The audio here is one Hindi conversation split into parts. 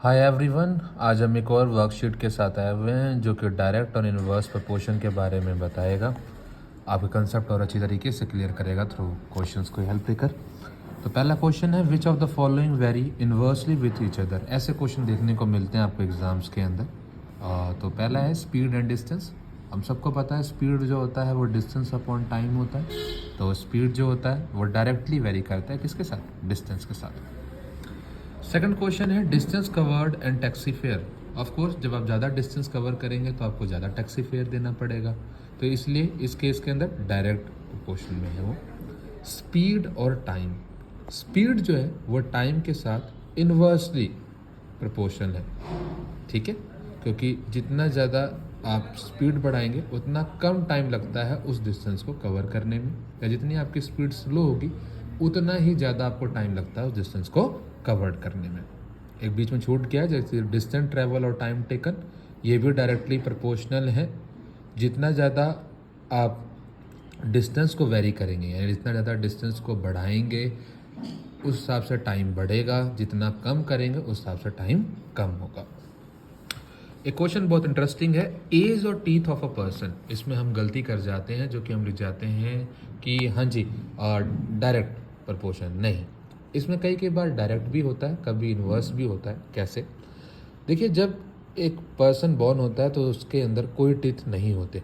हाय एवरीवन, आज हम एक और वर्कशीट के साथ आए हुए हैं जो कि डायरेक्ट और इनवर्स प्रपोर्शन के बारे में बताएगा। आपके कंसेप्ट और अच्छी तरीके से क्लियर करेगा थ्रू क्वेश्चंस को हेल्प लेकर। तो पहला क्वेश्चन है, which of the following very inversely with each other. ऐसे क्वेश्चन देखने को मिलते हैं आपको एग्जाम्स के अंदर। तो पहला है स्पीड एंड डिस्टेंस। हम सबको पता है स्पीड जो होता है वो डिस्टेंस अपॉन टाइम होता है। तो स्पीड जो होता है वो डायरेक्टली वेरी करता है किसके साथ? डिस्टेंस के साथ। सेकंड क्वेश्चन है distance covered and taxi fare. Of course जब आप ज़्यादा डिस्टेंस कवर करेंगे तो आपको ज़्यादा टैक्सी फेयर देना पड़ेगा, तो इसलिए इस केस के अंदर डायरेक्ट प्रोपोर्शन में है वो। स्पीड और टाइम, स्पीड जो है वो टाइम के साथ इन्वर्सली प्रोपोर्शनल है, ठीक है, क्योंकि जितना ज़्यादा आप स्पीड बढ़ाएंगे उतना कम टाइम लगता है उस डिस्टेंस को कवर करने में, या जितनी आपकी स्पीड स्लो होगी उतना ही ज़्यादा आपको टाइम लगता है उस डिस्टेंस को कवर्ड करने में। एक बीच में छूट गया जैसे डिस्टेंस ट्रैवल और टाइम टेकन, ये भी डायरेक्टली प्रोपोर्शनल है। जितना ज़्यादा आप डिस्टेंस को वेरी करेंगे, यानी जितना ज़्यादा डिस्टेंस को बढ़ाएंगे उस हिसाब से टाइम बढ़ेगा, जितना कम करेंगे उस हिसाब से टाइम कम होगा। एक क्वेश्चन बहुत इंटरेस्टिंग है, एज और टीथ ऑफ अ पर्सन। इसमें हम गलती कर जाते हैं जो कि हम लिख जाते हैं कि हाँ जी डायरेक्ट प्रोपोर्शन नहीं। इसमें कई बार डायरेक्ट भी होता है, कभी इन्वर्स भी होता है। कैसे? देखिए, जब एक पर्सन बॉर्न होता है तो उसके अंदर कोई टीथ नहीं होते।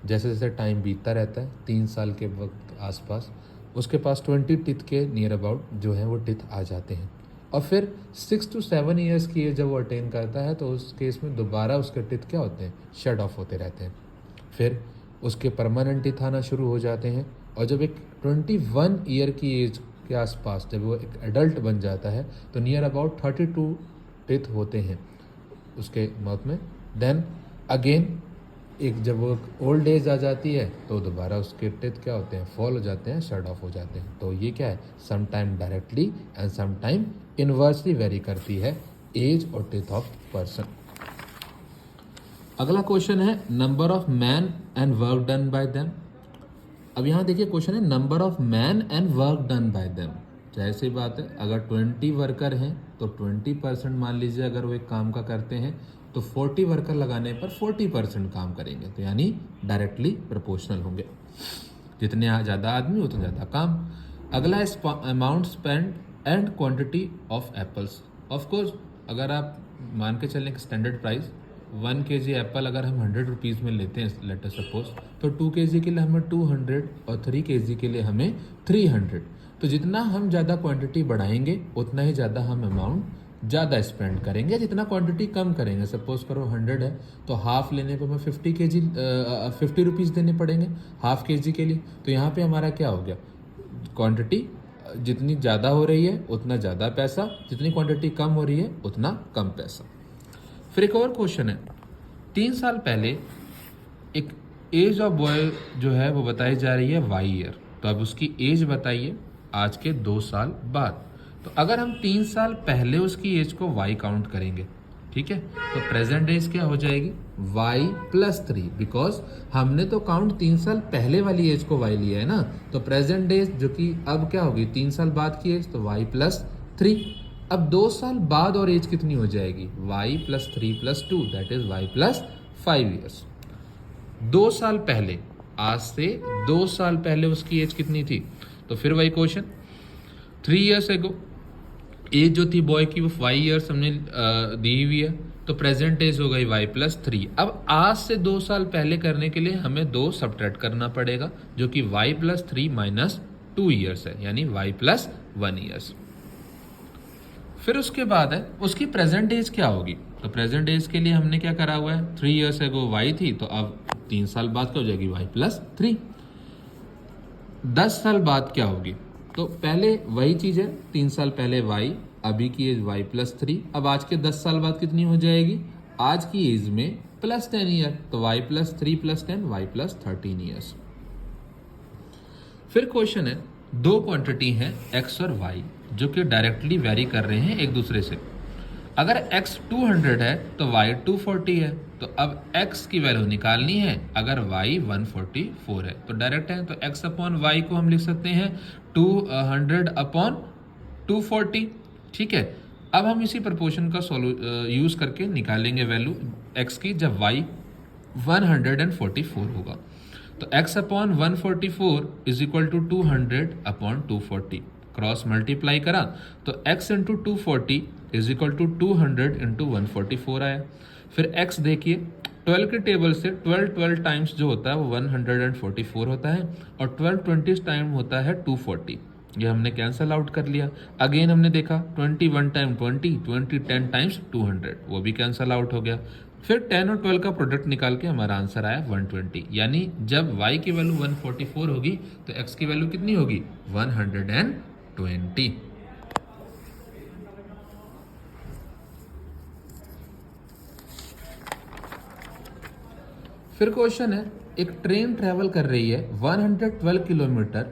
जैसे जैसे टाइम बीतता रहता है, 3 साल के वक्त आसपास उसके पास 20 टीथ के नियर अबाउट जो है वो टीथ आ जाते हैं। और फिर 6 to 7 ईयर्स की एज जब वो अटेन करता है तो उस केस में दोबारा उसके टीथ क्या होते हैं? शेड ऑफ होते रहते हैं। फिर उसके परमानेंट टीथ आना शुरू हो जाते हैं। और जब एक 21 ईयर की एज के आसपास जब वो एक एडल्ट बन जाता है तो नियर अबाउट 32 टीथ होते हैं उसके माउथ में। देन अगेन एक जब वो ओल्ड एज आ जाती है तो दोबारा उसके टीथ क्या होते हैं? फॉल हो जाते हैं, शट ऑफ हो जाते हैं। तो ये क्या है? Some time directly and some time inversely vary करती है एज और टीथ ऑफ पर्सन। अगला क्वेश्चन है number of man and work done by them. अब यहाँ देखिए क्वेश्चन है number of man and work done by them. जैसी बात है, अगर 20 वर्कर हैं तो 20% मान लीजिए अगर वो एक काम का करते हैं तो 40 वर्कर लगाने पर 40% काम करेंगे, तो यानी डायरेक्टली प्रोपोर्शनल होंगे। जितने ज़्यादा आदमी उतना ज़्यादा काम। अगला है amount spend and quantity of apples. Of course अगर आप मान के चलें कि स्टैंडर्ड प्राइस 1 kg एप्पल अगर हम 100 रुपीज़ में लेते हैं लेटर सपोज, तो 2 kg के लिए हमें 200 और 3 kg के लिए हमें 300। तो जितना हम ज़्यादा क्वांटिटी बढ़ाएंगे उतना ही ज़्यादा हम अमाउंट ज़्यादा स्पेंड करेंगे। जितना क्वांटिटी कम करेंगे, सपोज करो 100 है तो हाफ लेने पे हमें 50 रुपीज़ देने पड़ेंगे हाफ kg के लिए। तो यहाँ पे हमारा क्या हो गया? क्वांटिटी जितनी ज़्यादा हो रही है उतना ज़्यादा पैसा, जितनी क्वांटिटी कम हो रही है उतना कम पैसा। फिर एक और क्वेश्चन है, 3 साल पहले एक एज ऑफ बॉय जो है वो बताई जा रही है वाई ईयर। तो अब उसकी एज बताइए आज के 2 साल बाद। तो अगर हम 3 साल पहले उसकी एज को वाई काउंट करेंगे, ठीक है, तो प्रेजेंट एज क्या हो जाएगी? वाई प्लस 3, बिकॉज हमने तो काउंट 3 साल पहले वाली एज को वाई लिया है ना। तो प्रेजेंट एज जो कि अब क्या होगी? 3 साल बाद की एज, तो वाई प्लस 3। अब 2 साल बाद और एज कितनी हो जाएगी? y plus 3 plus 2, that is y plus 5 years. 2 साल पहले, आज से 2 साल पहले उसकी एज कितनी थी? तो फिर वही क्वेश्चन, 3 ईयर्स एगो एज जो थी बॉय की वो 5 ईयर्स हमने दी हुई है, तो प्रेजेंट एज हो गई y प्लस 3। अब आज से 2 साल पहले करने के लिए हमें 2 सब्ट्रैक्ट करना पड़ेगा, जो कि y प्लस 3 माइनस 2 ईयर्स है, यानी y प्लस 1 ईयर्स। फिर उसके बाद है उसकी प्रेजेंट एज क्या होगी? तो प्रेजेंट एज के लिए हमने क्या करा हुआ है? 3 ईयर्स एगो y थी, तो अब 3 साल बाद क्या हो जाएगी? y plus 3। 10 साल बाद क्या होगी? तो पहले वही चीज है, 3 साल पहले y, अभी की एज y प्लस 3। अब आज के 10 साल बाद कितनी हो जाएगी? आज की एज में प्लस 10 ईयर, तो y plus 3 plus 10, y plus 13 years. फिर क्वेश्चन है, 2 क्वांटिटी हैं x और y जो कि डायरेक्टली वेरी कर रहे हैं एक दूसरे से। अगर x 200 है तो y 240 है, तो अब x की वैल्यू निकालनी है। अगर y 144 है तो डायरेक्ट है, तो x अपॉन y को हम लिख सकते हैं 200 अपॉन 240, ठीक है। अब हम इसी प्रपोर्शन का यूज़ करके निकालेंगे वैल्यू x की जब y 144 होगा। तो x upon 144 is equal to 200 upon 240, cross multiply करा तो x into 240 is equal to 200 into 144 आया। फिर x देखिए 12 के टेबल से 12 टाइम्स जो होता है वो 144 होता है और 12 टाइम होता है 240, ये हमने कैंसल आउट कर लिया। अगेन हमने देखा 21 टाइम 20 10 टाइम्स 200, वो भी कैंसल आउट हो गया। फिर 10 और 12 का प्रोडक्ट निकाल के हमारा आंसर आया 120, यानी जब y की वैल्यू 144 होगी तो x की वैल्यू कितनी होगी 120। फिर क्वेश्चन है, एक ट्रेन ट्रेवल कर रही है 112 किलोमीटर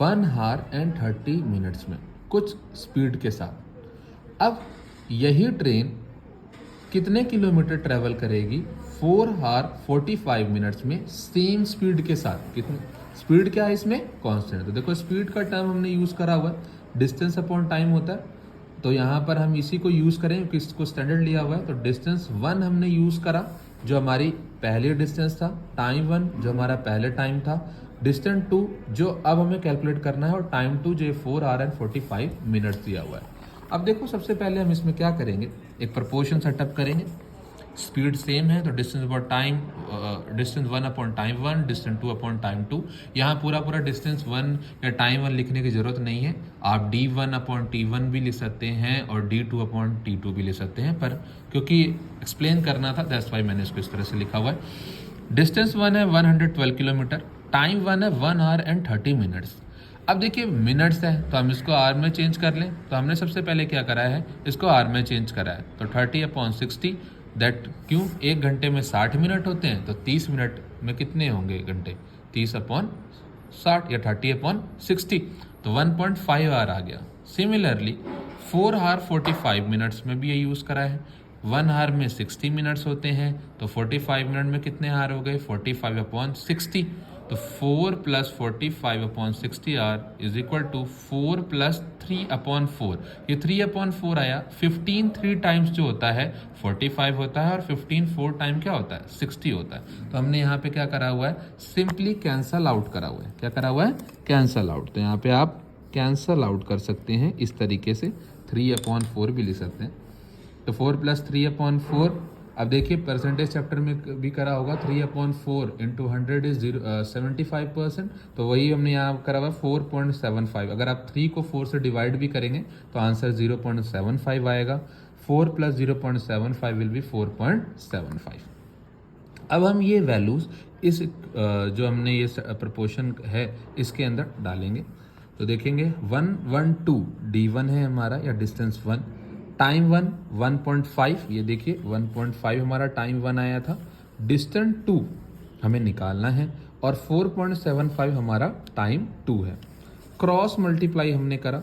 1 आवर एंड 30 मिनट्स में कुछ स्पीड के साथ। अब यही ट्रेन कितने किलोमीटर ट्रेवल करेगी 4 आवर 45 मिनट्स में सेम स्पीड के साथ? कितने स्पीड क्या है इसमें कांस्टेंट। तो देखो स्पीड का टर्म हमने यूज़ करा हुआ है, डिस्टेंस अपॉन टाइम होता है, तो यहाँ पर हम इसी को यूज़ करें क्योंकि इसको स्टैंडर्ड लिया हुआ है। तो डिस्टेंस 1 हमने यूज़ करा जो हमारी पहली डिस्टेंस था, टाइम 1 जो हमारा पहले टाइम था, डिस्टेंस 2 जो अब हमें कैलकुलेट करना है और टाइम 2 जो 4 आवर एंड 45 मिनट्स दिया हुआ है। अब देखो सबसे पहले हम इसमें क्या करेंगे, एक प्रपोर्शन सेटअप करेंगे। स्पीड सेम है तो distance upon time, distance 1 upon time 1, distance 2 upon time 2। यहाँ पूरा डिस्टेंस 1 या टाइम 1 लिखने की ज़रूरत नहीं है, आप d1 अपॉन t1 भी लिख सकते हैं और d2 अपॉन t2 भी लिख सकते हैं, पर क्योंकि एक्सप्लेन करना था दैट्स वाई मैंने इसको इस तरह से लिखा हुआ है। डिस्टेंस 1 है 112 किलोमीटर, टाइम 1 है 1 आवर एंड 30 मिनट्स। अब देखिए मिनट्स है तो हम इसको आर में चेंज कर लें, तो हमने सबसे पहले क्या करा है इसको आर में चेंज करा है, तो 30 अपॉन 60 दैट क्यों, एक घंटे में 60 मिनट होते हैं तो 30 मिनट में कितने होंगे घंटे, 30 अपॉन 60 या 30 अपॉन 60, तो 1.5 आवर आ गया। सिमिलरली 4 आवर 45 मिनट्स में भी ये यूज़ करा है, 1 आवर में 60 मिनट्स होते हैं तो 45 मिनट में कितने आवर हो गए 45 अपॉन 60, तो 4 plus 45 upon 60 hour is equal to 4 plus 3 upon 4, ये 3 अपॉन 4 आया। 15 3 टाइम्स जो होता है 45 होता है और 15 4 टाइम क्या होता है 60 होता है। तो हमने यहाँ पे क्या करा हुआ है सिंपली कैंसल आउट करा हुआ है, क्या करा हुआ है कैंसल आउट। तो यहाँ पे आप कैंसल आउट कर सकते हैं इस तरीके से, 3 अपॉन 4 भी लिख सकते हैं। तो 4 प्लस 3 अपॉन 4, अब देखिए परसेंटेज चैप्टर में भी करा होगा, 3 अपॉन 4 इंटू 100 इज 75%, तो वही हमने यहाँ करा हुआ 4.75। अगर आप 3 को 4 से डिवाइड भी करेंगे तो आंसर 0.75 आएगा। 4 प्लस 0.75 विल बी 4.75। अब हम ये वैल्यूज़ इस जो हमने ये प्रपोर्शन है इसके अंदर डालेंगे, तो देखेंगे 112 d1 है हमारा या डिस्टेंस 1, टाइम 1 1.5, ये देखिए 1.5 हमारा टाइम 1 आया था, डिस्टेंस 2 हमें निकालना है और 4.75 हमारा टाइम 2 है। क्रॉस मल्टीप्लाई हमने करा,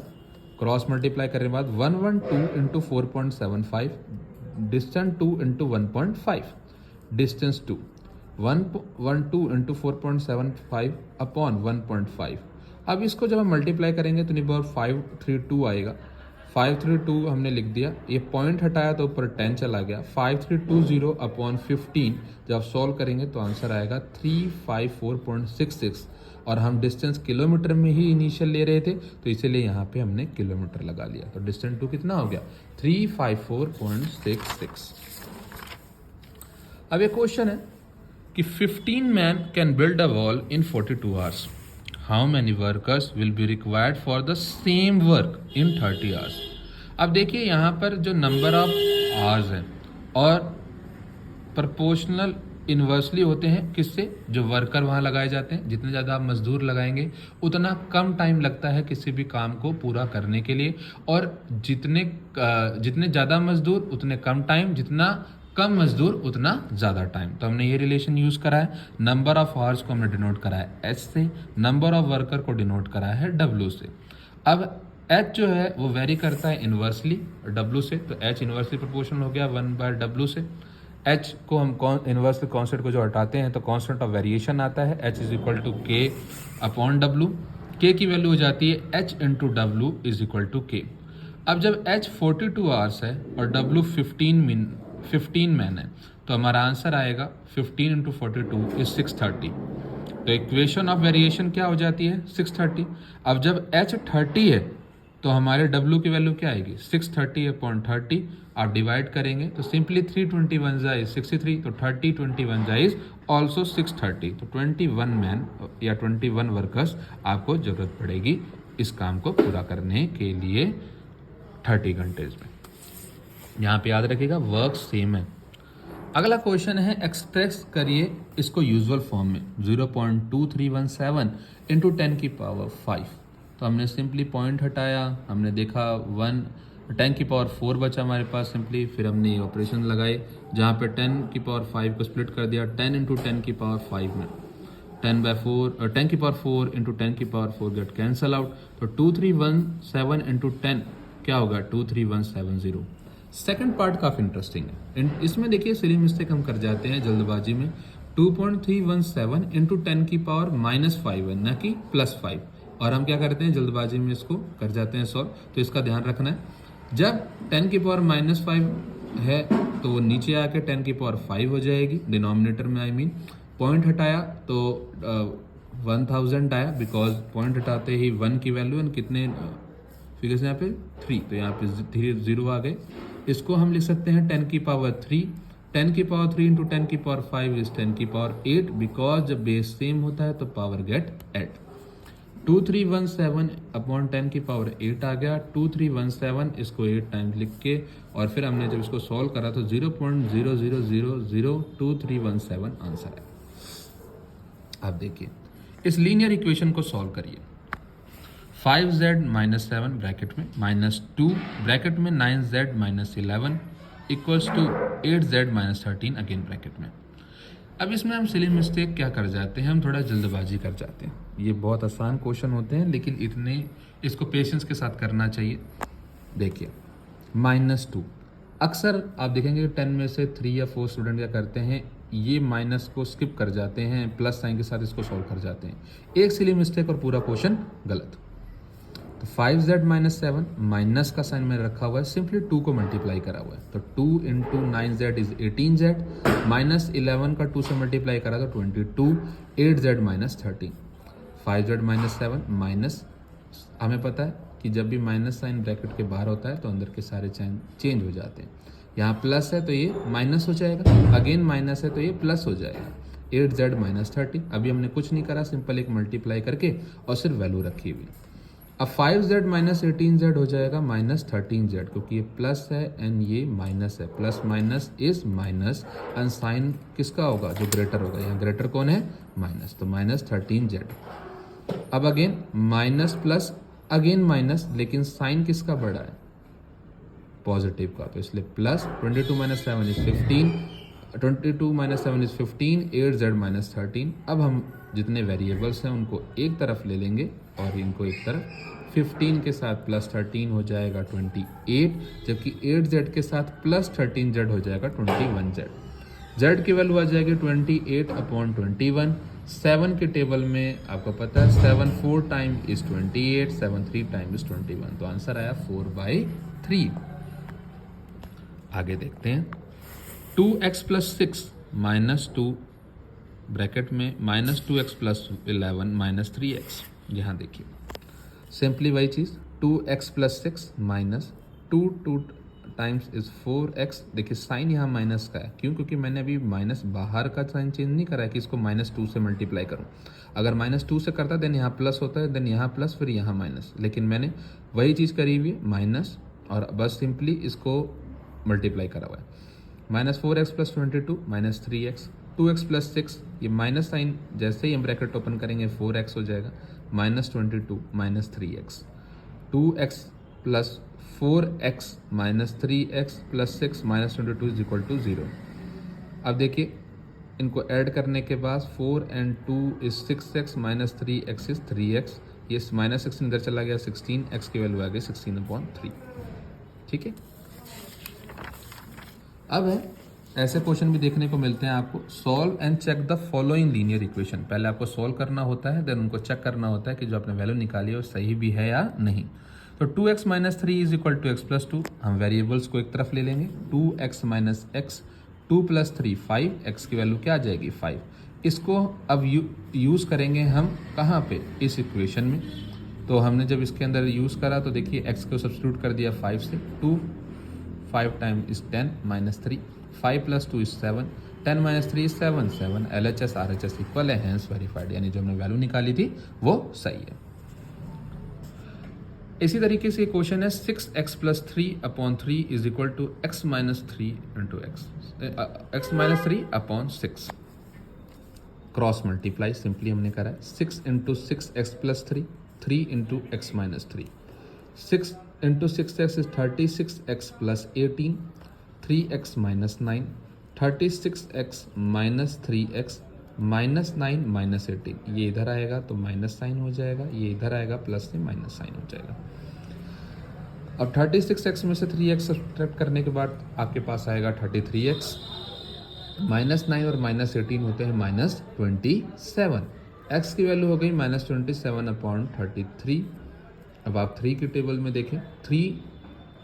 क्रॉस मल्टीप्लाई करने के बाद 112 into 4.75, distance 2 into 1.5, distance 2, 112 into 4.75 upon 1.5। अब इसको जब हम मल्टीप्लाई करेंगे तो निबर 532 आएगा, 532 हमने लिख दिया, ये पॉइंट हटाया तो ऊपर 10 चला गया, 5320 अपॉन 15 जब आप सॉल्व करेंगे तो आंसर आएगा 354.66, और हम डिस्टेंस किलोमीटर में ही इनिशियल ले रहे थे तो इसीलिए यहाँ पे हमने किलोमीटर लगा लिया, तो डिस्टेंस 2 कितना हो गया 354.66। अब ये क्वेश्चन है कि 15 man can build a wall in 42 hours, how many workers will be required for the same work in 30 hours. अब देखिए यहाँ पर जो नंबर ऑफ आवर्स हैं और प्रोपोर्शनल इन्वर्सली होते हैं किससे, जो वर्कर वहाँ लगाए जाते हैं, जितने ज़्यादा आप मजदूर लगाएंगे उतना कम टाइम लगता है किसी भी काम को पूरा करने के लिए, और जितने ज़्यादा मजदूर उतने कम टाइम, जितना कम मजदूर उतना ज़्यादा टाइम। तो हमने ये रिलेशन यूज़ करा है, नंबर ऑफ आवर्स को हमने डिनोट करा है एच से, नंबर ऑफ वर्कर को डिनोट करा है डब्ल्यू से। अब एच जो है वो वेरी करता है इन्वर्सली डब्ल्यू से, तो एच इन्वर्सली प्रोपोर्शनल हो गया 1/W से। एच को हम इन्वर्सली कॉन्स्टेंट को जो हटाते हैं तो कॉन्स्टेंट ऑफ वेरिएशन आता है, H is equal to K upon W, K की वैल्यू हो जाती है H into W is equal to K. अब जब H 42 आवर्स है और W 15 मैन है तो हमारा आंसर आएगा 15 इंटू 42 इज 630। तो इक्वेशन ऑफ वेरिएशन क्या हो जाती है 630। अब जब H 30 है तो हमारे W की वैल्यू क्या आएगी 630 अपॉन 30। आप डिवाइड करेंगे तो सिंपली 321 जा इज 63, तो 30 21 जा इज ऑल्सो 630। तो 21 मैन या 21 वर्कर्स आपको जरूरत पड़ेगी इस काम को पूरा करने के लिए 30 घंटेज में। यहाँ पे याद रखिएगा वर्क सेम है। अगला क्वेश्चन है एक्सप्रेस करिए इसको यूजुअल फॉर्म में 0.2317 इंटू 10 की पावर 5। तो हमने सिंपली पॉइंट हटाया, हमने देखा 10 की पावर 4 बचा हमारे पास सिंपली, फिर हमने ये ऑपरेशन लगाए जहाँ पे 10 की पावर 5 को स्प्लिट कर दिया 10 इंटू 10 की पावर 5 में। 10 की पावर 4 इंटू 10 की पावर 4 गेट कैंसल आउट। तो 2317 इंटू 10 क्या होगा 23170। सेकंड पार्ट काफ़ी इंटरेस्टिंग है। इसमें देखिए सिली मिस्टेक हम कर जाते हैं जल्दबाजी में। 2.317 इंटू 10 की पावर -5 है ना कि +5, और हम क्या करते हैं जल्दबाजी में इसको कर जाते हैं सॉल्व। तो इसका ध्यान रखना है जब 10 की पावर -5 है तो वो नीचे आके 10 की पावर 5 हो जाएगी डिनोमिनेटर में, आई मीन पॉइंट हटाया तो 1000 आया बिकॉज पॉइंट हटाते ही 1 की वैल्यू एंड कितने फिगर्स यहाँ पे 3, तो यहाँ पे 3 0 आ गए। इसको हम लिख सकते हैं 10 की पावर 3। 10 की पावर 3 इंटू 10 की पावर 5 इज 10 की पावर 8 बिकॉज जब बेस सेम होता है तो पावर गेट एड। 2317 अपॉन 10 की पावर 8 आ गया। 2317 इसको 8 टाइम्स लिख के और फिर हमने जब इसको सॉल्व करा तो 0.00002317 आंसर है। अब देखिए इस लीनियर इक्वेशन को सॉल्व करिए। 5z माइनस 7 ब्रैकेट में -2 ब्रैकेट में 9z minus 11 equals to 8z minus 13 again bracket में। अब इसमें हम सिली मिस्टेक क्या कर जाते हैं, हम थोड़ा जल्दबाजी कर जाते हैं। ये बहुत आसान क्वेश्चन होते हैं लेकिन इतने इसको पेशेंस के साथ करना चाहिए। देखिए -2 अक्सर आप देखेंगे 10 में से 3 या 4 स्टूडेंट क्या करते हैं, ये माइनस को स्किप कर जाते हैं, प्लस साइन के साथ इसको सॉल्व कर जाते हैं। एक सिली मिस्टेक और पूरा क्वेश्चन गलत। तो 5z माइनस 7 माइनस का साइन मैंने रखा हुआ है, सिंपली 2 को मल्टीप्लाई करा हुआ है। तो 2 into 9z is 18z minus 11 का 2 से मल्टीप्लाई करा तो 22 8z minus 13। 5z minus 7 minus, हमें पता है कि जब भी माइनस साइन ब्रैकेट के बाहर होता है तो अंदर के सारे साइन चेंज हो जाते हैं। यहाँ प्लस है तो ये माइनस हो जाएगा, अगेन माइनस है तो ये प्लस हो जाएगा। 8z माइनस 30, अभी हमने कुछ नहीं करा, सिंपल एक मल्टीप्लाई करके और सिर्फ वैल्यू रखी हुई। अब 5z माइनस 18z हो जाएगा माइनस 13z, क्योंकि ये प्लस है एंड ये माइनस है, plus minus is minus and sign किसका होगा जो ग्रेटर होगा, यहाँ ग्रेटर कौन है माइनस, तो माइनस 13z। अब again minus plus again minus, लेकिन साइन किसका बड़ा है पॉजिटिव का, तो इसलिए plus 22 minus 7 is 15, 22 minus 7 is 15, 8z minus 13। अब हम जितने वेरिएबल्स हैं उनको एक तरफ ले लेंगे और इनको एक तरफ, 15 के साथ प्लस 13 हो जाएगा 28, जबकि 8z के साथ प्लस 13z हो जाएगा 21z। z की वैल्यू आ जाएगी 28 अपॉन 21। 7 के टेबल में आपको पता है 7 4 टाइम इज 28, 7 3 टाइम इज 21, तो आंसर आया 4/3। आगे देखते हैं 2x प्लस 6 माइनस 2 ब्रैकेट में minus 2x plus 11 minus 3x। यहाँ देखिए सिंपली वही चीज़ 2x plus 6 minus 2 times is 4x। देखिए साइन यहाँ माइनस का है, क्यों, क्योंकि मैंने अभी माइनस बाहर का साइन चेंज नहीं करा है कि इसको -2 से मल्टीप्लाई करूँ। अगर -2 से करता देन यहाँ प्लस होता है, देन यहाँ प्लस फिर यहाँ माइनस, लेकिन मैंने वही चीज़ करी हुई है माइनस और बस सिंपली इसको मल्टीप्लाई करा हुआ है। -4x plus 22 minus 3x, 2x plus 6, ये माइनस साइन जैसे ही हम ब्रैकेट ओपन करेंगे 4x हो जाएगा, -22 minus 3x, 2x plus 4x minus 3x plus 6 minus 22 is equal to 0। अब देखिए इनको ऐड करने के बाद 4 and 2 is 6x minus 3x is 3x, ये माइनस 16 इधर चला गया 16, x की वैल्यू आ गई 16/3। ठीक है, अब है ऐसे क्वेश्चन भी देखने को मिलते हैं आपको। Solve and check the following linear equation. पहले आपको सॉल्व करना होता है, देन उनको चेक करना होता है कि जो आपने वैल्यू निकाली है वो सही भी है या नहीं। तो 2x minus three is equal to X plus two, हम वेरिएबल्स को एक तरफ ले लेंगे, 2x minus X, 2 plus 3 5, x की वैल्यू क्या आ जाएगी 5। इसको अब यूज़ करेंगे हम कहाँ पे, इस इक्वेशन में। तो हमने जब इसके अंदर यूज़ करा तो देखिए x को सब्स्टिट्यूट कर दिया 5 से, 2 5 time is 10 minus 3, 5 plus 2 is 7, 10 minus 3 is 7, 7 LHS RHS equal है, हैंस वेरीफाइड, यानी जो हमने वैल्यू निकाली थी वो सही है। इसी तरीके से क्वेश्चन है 6x plus 3/3 is equal to x minus 3 into X minus 3 upon 6, cross multiply simply हमने करा है, 6 into 6x plus 3, 3 into X minus 3, 6 into 6x is 36x plus 18, 3x minus 9, 36x minus 3x minus 9 minus 18, ये इधर आएगा तो माइनस साइन हो जाएगा, ये इधर आएगा प्लस से माइनस साइन हो जाएगा। अब 36x में से 3x सब्ट्रैक्ट करने के बाद आपके पास आएगा 33x, माइनस 9 और माइनस 18 होते हैं माइनस 27, x की वैल्यू हो गई माइनस 27/33। अब आप 3 की टेबल में देखें, 3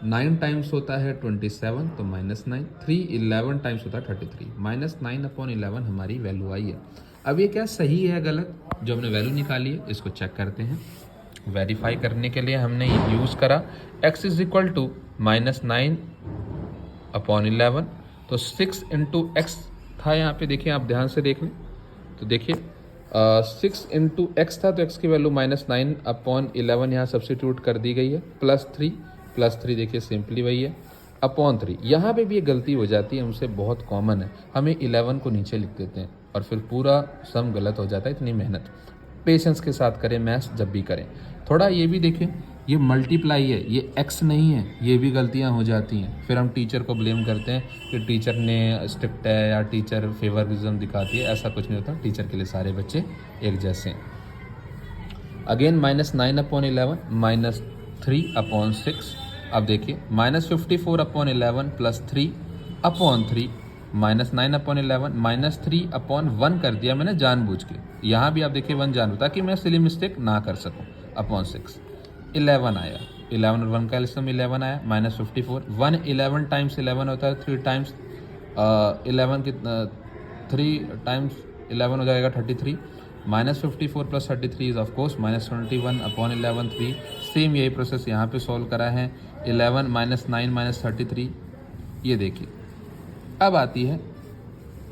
9 टाइम्स होता है 27 तो माइनस 9, 3 11 टाइम्स होता है 33, माइनस 9/11 हमारी वैल्यू आई है। अब ये क्या सही है गलत, जो हमने वैल्यू निकाली है इसको चेक करते हैं। वेरीफाई करने के लिए हमने यूज़ करा x is equal to minus 9/11, तो 6 इंटू एक्स था यहाँ पे, देखिए आप ध्यान से देख लें तो देखिए 6 इंटू एक्स था तो x की वैल्यू माइनस 9/11 यहाँ सब्सिट्यूट कर दी गई है, प्लस 3 देखिए सिंपली वही है, अपॉन 3। यहाँ पे भी ये गलती हो जाती है हमसे, बहुत कॉमन है, हमें 11 को नीचे लिख देते हैं और फिर पूरा सम गलत हो जाता है। इतनी मेहनत पेशेंस के साथ करें मैथ्स जब भी करें। थोड़ा ये भी देखें, ये मल्टीप्लाई है, ये x नहीं है, ये भी गलतियाँ हो जाती हैं, फिर हम टीचर को ब्लेम करते हैं कि टीचर ने स्ट्रिक्ट है या टीचर फेवरिज्म दिखाती है, ऐसा कुछ नहीं होता, टीचर के लिए सारे बच्चे एक जैसे हैं। अगेन माइनस 9/11 माइनस 3/6, अब देखिए माइनस 54/11 प्लस 3/3, माइनस 9/11 माइनस 3/1 कर दिया मैंने जानबूझ के, यहाँ भी आप देखिए 1 जानबूझ, ताकि मैं सिली मिस्टेक ना कर सकूँ, अपॉन 6, 11 आया, 11 और 1 का एलसीएम 11 आया, माइनस 54, 1 11 टाइम्स 11 होता है, 3 टाइम्स 11 कितना 3 टाइम्स 11 हो जाएगा 33, minus 54 plus 33 is of course minus 21/11 3। Same यही प्रोसेस यहाँ पे सॉल्व करा है, 11 माइनस 9 माइनस 33। ये देखिए अब आती है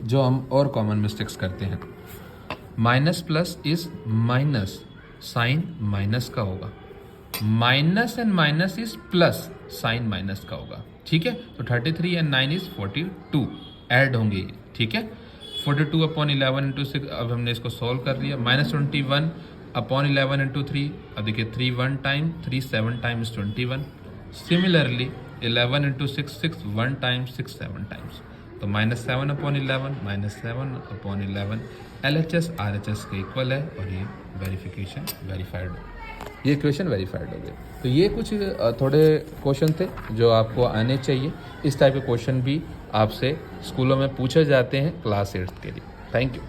जो हम और कॉमन मिस्टेक्स करते हैं, minus plus is minus, sign minus का होगा, minus and minus is plus, sign minus का होगा, ठीक है। तो 33 एंड 9 इज 42 ऐड होंगे, ठीक है। 42/11 इंटू 6, अब हमने इसको सॉल्व कर लिया, माइनस 21/11 इंटू 3, अब देखिए 3 1 time, 3 7 times 21, similarly 11 into 6 6 1 time 6 7 times, तो माइनस 7/11 माइनस 7/11 LHS RHS के इक्वल है, और ये वेरिफिकेशन वेरीफाइड, ये इक्वेशन वेरीफाइड हो गई। तो ये कुछ थोड़े क्वेश्चन थे जो आपको आने चाहिए, इस टाइप के क्वेश्चन भी आपसे स्कूलों में पूछे जाते हैं क्लास 8 के लिए। Thank you.